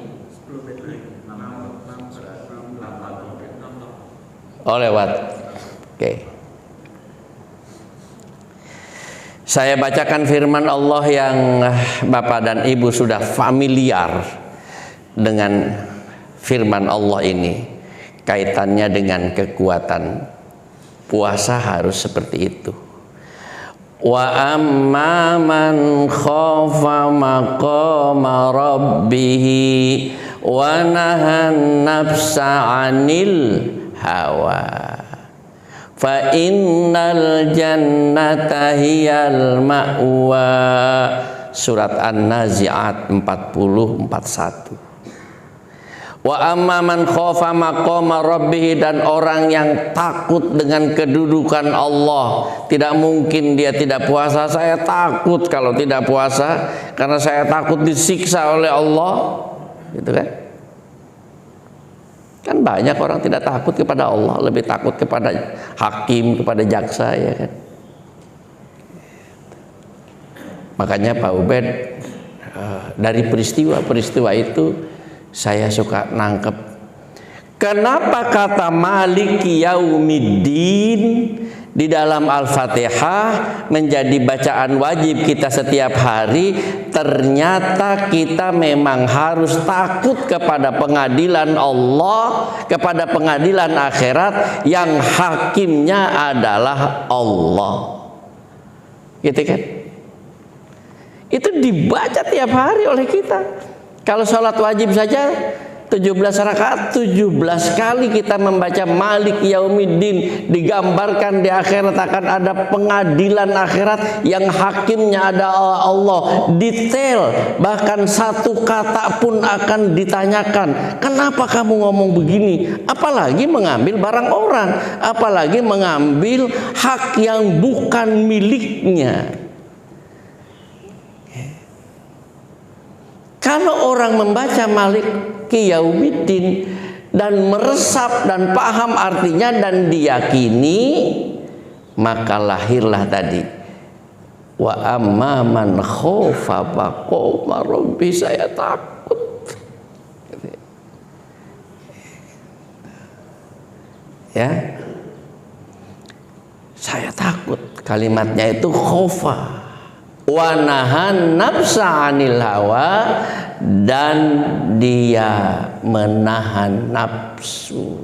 Oh, lewat. Oke. Saya bacakan firman Allah yang Bapak dan Ibu sudah familiar dengan firman Allah ini. Kaitannya dengan kekuatan puasa harus seperti itu. Wa amma man khafa maqama rabbih wa nahan nafsa 'anil hawa fa innal jannata hiyal ma'wa. Surat An-Nazi'at 40:41. Wa amma man khafa maqama rabbih, dan orang yang takut dengan kedudukan Allah. Tidak mungkin dia tidak puasa. Saya takut kalau tidak puasa karena saya takut disiksa oleh Allah, gitu kan? Kan banyak orang tidak takut kepada Allah, lebih takut kepada hakim, kepada jaksa, ya kan? Makanya Pak Ubed, dari peristiwa itu saya suka nangkep kenapa kata Maliki Yaumiddin di dalam Al-Fatihah menjadi bacaan wajib kita setiap hari. Ternyata kita memang harus takut kepada pengadilan Allah, kepada pengadilan akhirat yang hakimnya adalah Allah, gitu kan? Itu dibaca tiap hari oleh kita. Kalau sholat wajib saja 17 rakaat, 17 kali kita membaca Malik Yaumiddin. Digambarkan di akhirat akan ada pengadilan akhirat yang hakimnya ada Allah. Detail, bahkan satu kata pun akan ditanyakan. Kenapa kamu ngomong begini? Apalagi mengambil barang orang, apalagi mengambil hak yang bukan miliknya. Kalau orang membaca Maliki Yaumiddin dan meresap dan paham artinya dan diyakini, maka lahirlah tadi wa amma man khafa maqama rabbi, saya takut. Ya, saya takut. Kalimatnya itu khofa. Wa nahan nafsa 'anil hawa, dan dia menahan nafsu.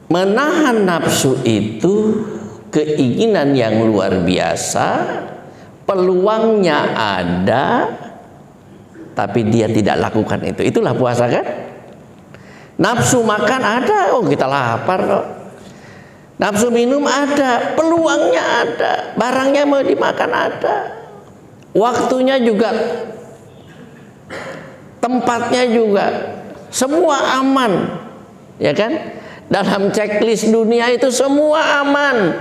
Menahan nafsu itu keinginan yang luar biasa, peluangnya ada, tapi dia tidak lakukan itu. Itulah puasa kan? Nafsu makan ada, oh kita lapar kok. Nafsu minum ada, peluangnya ada, barangnya mau dimakan ada, waktunya juga, tempatnya juga, semua aman, ya kan? Dalam checklist dunia itu semua aman.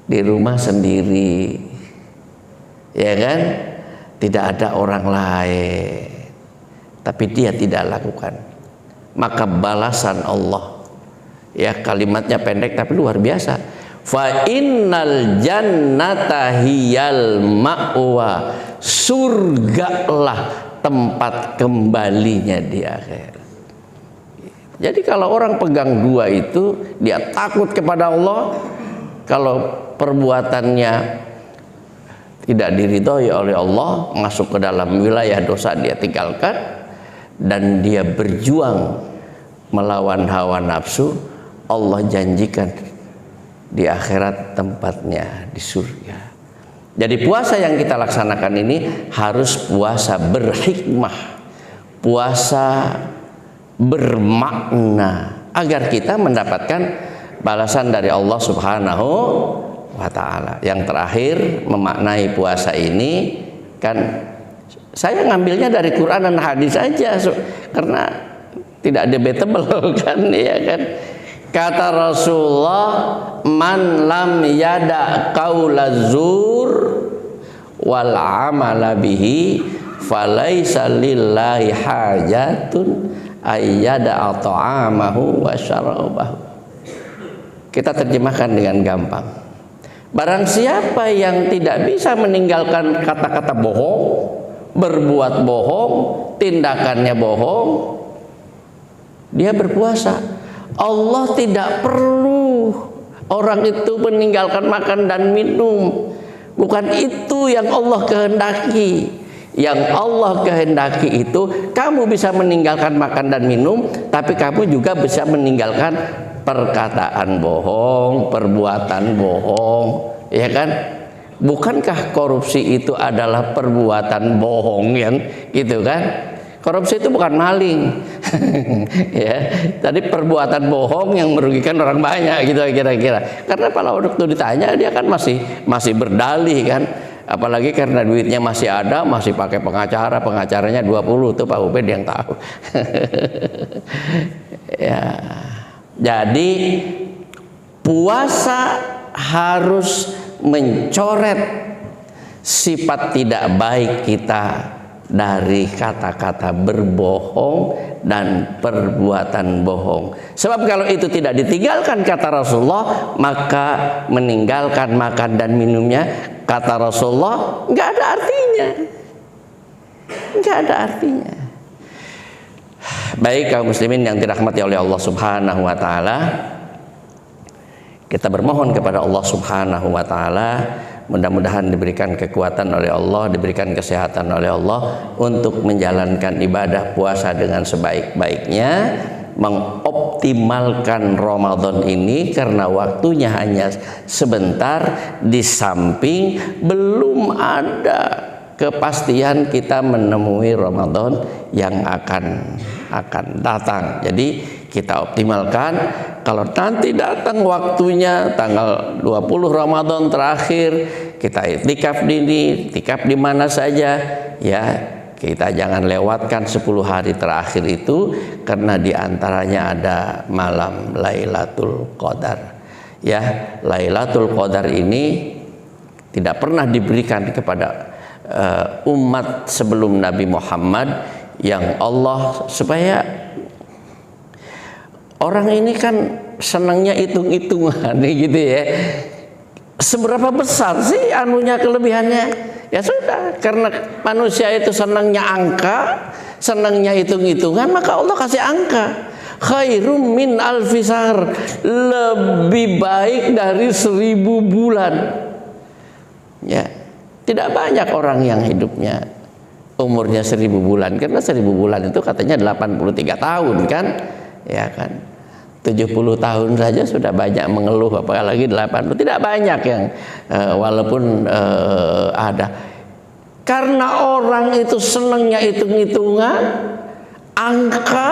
Di rumah sendiri, ya kan? Tidak ada orang lain, tapi dia tidak lakukan. Maka balasan Allah, ya kalimatnya pendek tapi luar biasa. Fa innal jannata hiyal ma'wa, surgalah tempat kembalinya di akhir. Jadi kalau orang pegang dua itu, dia takut kepada Allah. Kalau perbuatannya tidak diridhoi oleh Allah, masuk ke dalam wilayah dosa, dia tinggalkan, dan dia berjuang melawan hawa nafsu, Allah janjikan di akhirat tempatnya di surga. Jadi puasa yang kita laksanakan ini harus puasa berhikmah, puasa bermakna, agar kita mendapatkan balasan dari Allah Subhanahu wa ta'ala. Yang terakhir, memaknai puasa ini, kan saya ngambilnya dari Quran dan hadis saja, karena tidak debatable kan, ya kan. Kata Rasulullah, man lam yada qaulaz zur wal amala bihi falaisa lillahi hajatun ayyada ta'amahu wa syarabahu. Kita terjemahkan dengan gampang. Barang siapa yang tidak bisa meninggalkan kata-kata bohong, berbuat bohong, tindakannya bohong, dia berpuasa. Allah tidak perlu orang itu meninggalkan makan dan minum. Bukan itu yang Allah kehendaki. Yang Allah kehendaki itu kamu bisa meninggalkan makan dan minum, tapi kamu juga bisa meninggalkan perkataan bohong, perbuatan bohong, ya kan? Bukankah korupsi itu adalah perbuatan bohong yang gitu kan? Korupsi itu bukan maling, ya. Tadi perbuatan bohong yang merugikan orang banyak gitu kira-kira. Karena kalau waktu ditanya dia kan masih berdalih kan. Apalagi karena duitnya masih ada, masih pakai pengacara, pengacaranya 20 tuh Pak Ubed yang tahu. Ya. Jadi puasa harus mencoret sifat tidak baik kita dari kata-kata berbohong dan perbuatan bohong. Sebab kalau itu tidak ditinggalkan kata Rasulullah, maka meninggalkan makan dan minumnya kata Rasulullah nggak ada artinya. Nggak ada artinya. Baik kaum muslimin yang dirahmati oleh Allah Subhanahu wa taala, kita bermohon kepada Allah Subhanahu wa taala mudah-mudahan diberikan kekuatan oleh Allah, diberikan kesehatan oleh Allah untuk menjalankan ibadah puasa dengan sebaik-baiknya, mengoptimalkan Ramadan ini karena waktunya hanya sebentar, di samping belum ada kepastian kita menemui Ramadan yang akan datang. Jadi kita optimalkan. Kalau nanti datang waktunya tanggal 20 Ramadan terakhir, kita iktikaf di mana saja, ya kita jangan lewatkan 10 hari terakhir itu, karena diantaranya ada malam Lailatul Qadar. Ya, Lailatul Qadar ini tidak pernah diberikan kepada umat sebelum Nabi Muhammad, yang Allah supaya orang ini kan senangnya hitung-hitungan gitu ya. Seberapa besar sih anunya, kelebihannya? Ya sudah, karena manusia itu senangnya angka, senangnya hitung-hitungan, maka Allah kasih angka. Khairum min alfisar, lebih baik dari 1000 bulan. Ya, tidak banyak orang yang hidupnya umurnya 1000 bulan, karena 1000 bulan itu katanya 83 tahun kan, ya kan. 70 tahun saja sudah banyak mengeluh, apalagi 80. Tidak banyak yang walaupun ada. Karena orang itu senangnya hitung-hitungan, angka,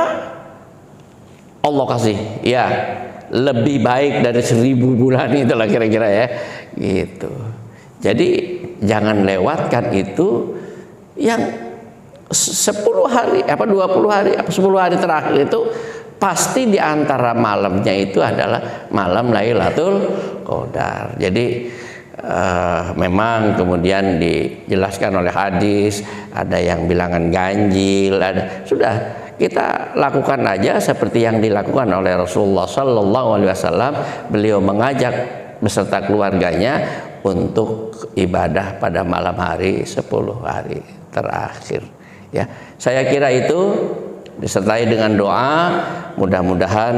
Allah kasih ya lebih baik dari 1000 bulan, itulah kira-kira ya gitu. Jadi jangan lewatkan itu yang 10 hari apa 20 hari apa 10 hari terakhir itu. Pasti di antara malamnya itu adalah malam Lailatul Qadar. Jadi memang kemudian dijelaskan oleh hadis, ada yang bilangan ganjil, ada. Sudah kita lakukan aja seperti yang dilakukan oleh Rasulullah Sallallahu Alaihi Wasallam. Beliau mengajak beserta keluarganya untuk ibadah pada malam hari 10 hari terakhir. Ya, saya kira itu disertai dengan doa, mudah-mudahan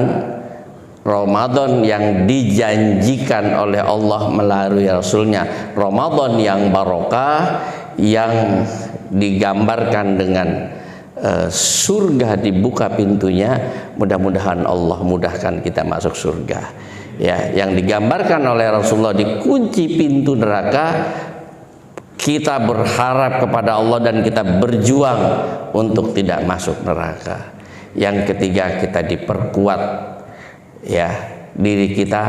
Ramadan yang dijanjikan oleh Allah melalui Rasulnya, Ramadan yang barokah, yang digambarkan dengan surga dibuka pintunya, mudah-mudahan Allah mudahkan kita masuk surga. Ya, yang digambarkan oleh Rasulullah dikunci pintu neraka, kita berharap kepada Allah dan kita berjuang untuk tidak masuk neraka. Yang ketiga, kita diperkuat ya diri kita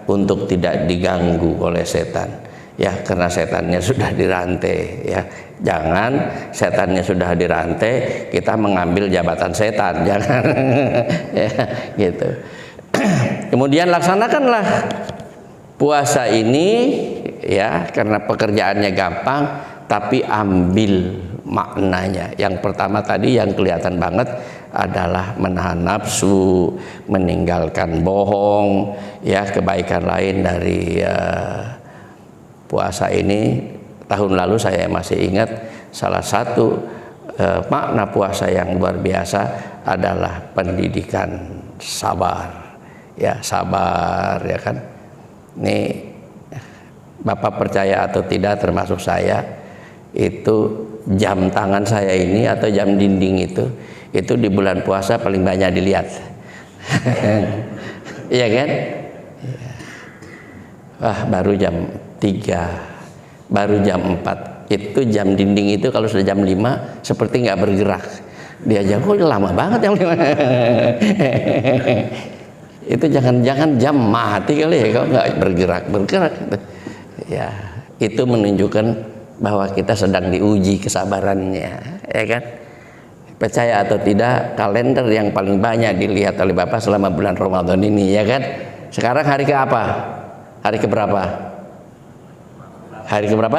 untuk tidak diganggu oleh setan. Ya, karena setannya sudah dirantai ya. Jangan setannya sudah dirantai, kita mengambil jabatan setan, jangan. Ya, gitu. Kemudian laksanakanlah puasa ini ya, karena pekerjaannya gampang, tapi ambil maknanya. Yang pertama tadi yang kelihatan banget adalah menahan nafsu, meninggalkan bohong, ya, kebaikan lain dari puasa ini. Tahun lalu saya masih ingat salah satu makna puasa yang luar biasa adalah pendidikan sabar, ya, sabar, ya kan. Ini Bapak percaya atau tidak, termasuk saya, itu jam tangan saya ini atau jam dinding itu di bulan puasa paling banyak dilihat. Iya kan? Wah, baru jam 3, baru jam 4. Itu jam dinding itu kalau sudah jam 5 seperti nggak bergerak. Dia aja kok lama banget jam 5. Itu jangan-jangan jam mati kali ya kalau nggak bergerak. Ya, itu menunjukkan bahwa kita sedang diuji kesabarannya, ya kan? Percaya atau tidak, kalender yang paling banyak dilihat oleh Bapak selama bulan Ramadan ini, ya kan? Sekarang hari ke apa? Hari ke berapa? Hari ke berapa?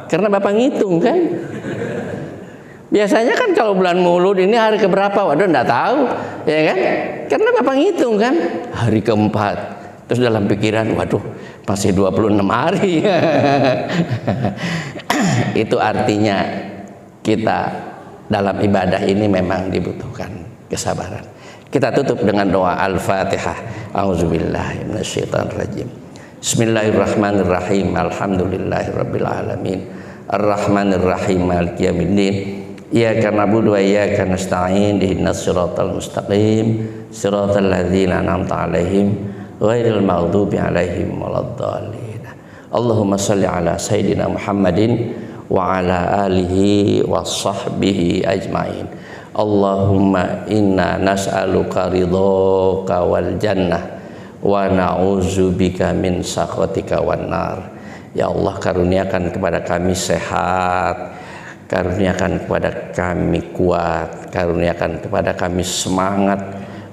Karena Bapak ngitung kan? Biasanya kan kalau bulan Maulud ini hari ke berapa? Waduh, enggak tahu, ya kan? Karena Bapak ngitung kan? Hari keempat. Terus dalam pikiran, waduh, masih 26 hari. Itu artinya kita dalam ibadah ini memang dibutuhkan kesabaran. Kita tutup dengan doa Al-Fatihah. A'udzubillahi minasyaitonirrajim. Bismillahirrahmanirrahim. Alhamdulillahirabbil alamin. Arrahmanirrahim. Maliki yaumiddin. Iyyaka na'budu wa iyyaka nasta'in. Ihdinas siratal mustaqim. Siratal ladzina an'amta 'alaihim ghairil maghdubi 'alaihim waladdallin. Allahumma shalli ala sayyidina Muhammadin wa ala alihi wa sahbihi ajmain. Allahumma inna nas'aluka ridhaka wal jannah wa na'udzubika min sakhatika wan nar. Ya Allah, karuniakan kepada kami sehat, karuniakan kepada kami kuat, karuniakan kepada kami semangat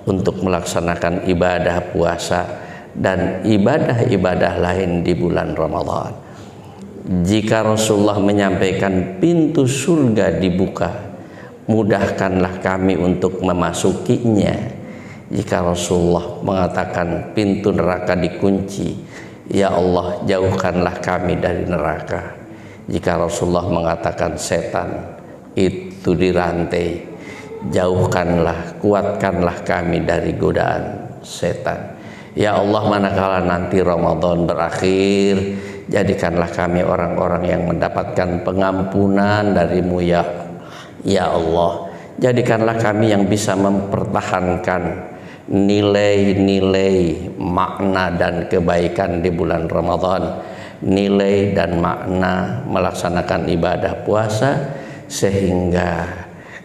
untuk melaksanakan ibadah puasa dan ibadah-ibadah lain di bulan Ramadan. Jika Rasulullah menyampaikan pintu surga dibuka, mudahkanlah kami untuk memasukinya. Jika Rasulullah mengatakan pintu neraka dikunci, ya Allah, jauhkanlah kami dari neraka. Jika Rasulullah mengatakan setan itu dirantai, jauhkanlah, kuatkanlah kami dari godaan setan. Ya Allah, manakala nanti Ramadan berakhir, jadikanlah kami orang-orang yang mendapatkan pengampunan darimu, ya Allah. Jadikanlah kami yang bisa mempertahankan nilai-nilai makna dan kebaikan di bulan Ramadan, nilai dan makna melaksanakan ibadah puasa, sehingga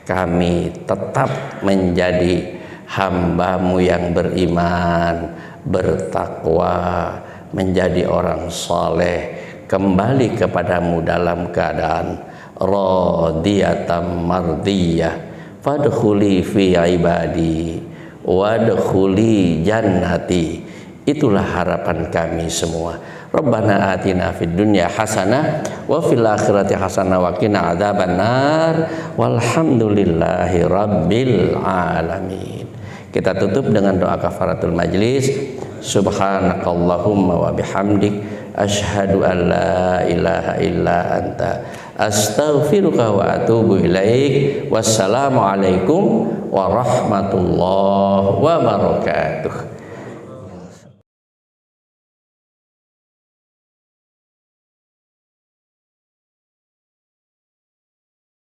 kami tetap menjadi hamba-Mu yang beriman, bertakwa, menjadi orang saleh, kembali kepadamu dalam keadaan radiyatan mardiyah. Fadkhuli fi ibadi wadkhuli jannati. Itulah harapan kami semua. Rabbana atina fid dunya hasanah wa fil akhirati hasanah wa qina adzabannar. Walhamdulillahi rabbil alamin. Kita tutup dengan doa kafaratul majlis. Subhanakallahumma wa bihamdik asyhadu an la ilaha illa anta astaghfiruka wa atubu ilaik. Wassalamualaikum warahmatullahi wabarakatuh.